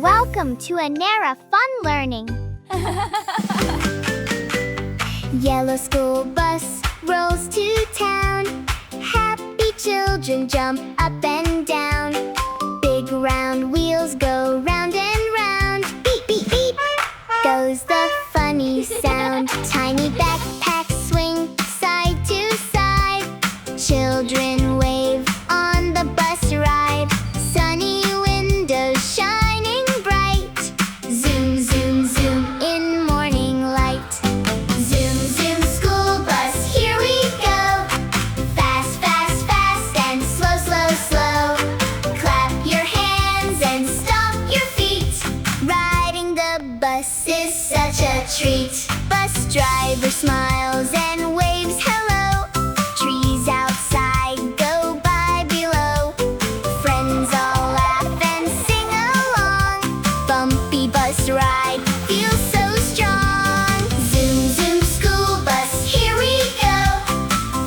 Welcome to Anaira Fun Learning. Yellow school bus rolls to town. Happy children jump up and down. Big round wheels go round and round. Beep, beep, beep, goes the funny sound. Tiny backpacks swing side to side. Children wave on the bus ride. Sunny windows shining bright. Zoom, zoom, zoom in morning light. Zoom, zoom, school bus, here we go. Fast, fast, fast and slow, slow, slow. Clap your hands and stomp your feet. Riding the bus is such a treat. Bus driver smiles and waves hello. Trees outside go by below. Friends all laugh and sing along. Bumpy bus ride feels so strong. Zoom, zoom, school bus, here we go.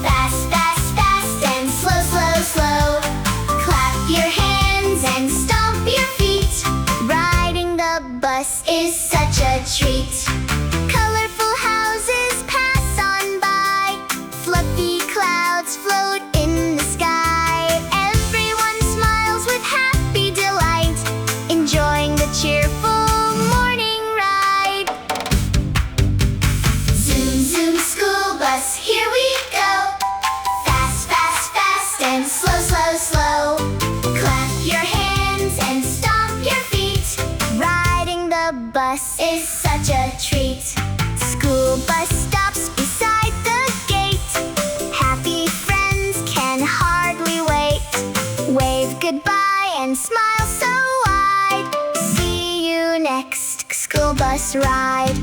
Fast, fast, fast and slow, slow, slow. Clap your hands and stomp your feet. Riding the bus is such a treat. Colorful houses pass on by. Fluffy clouds float in the sky. Everyone smiles with happy delight, enjoying the cheerful morning ride. Zoom, zoom, school bus, here we go. Fast, fast, fast and slow, slow, slow. Clap your hands and stomp your feet. Riding the bus is such a treat. School bus stops beside the gate. Happy friends can hardly wait. Wave goodbye and smile so wide. See you next school bus ride.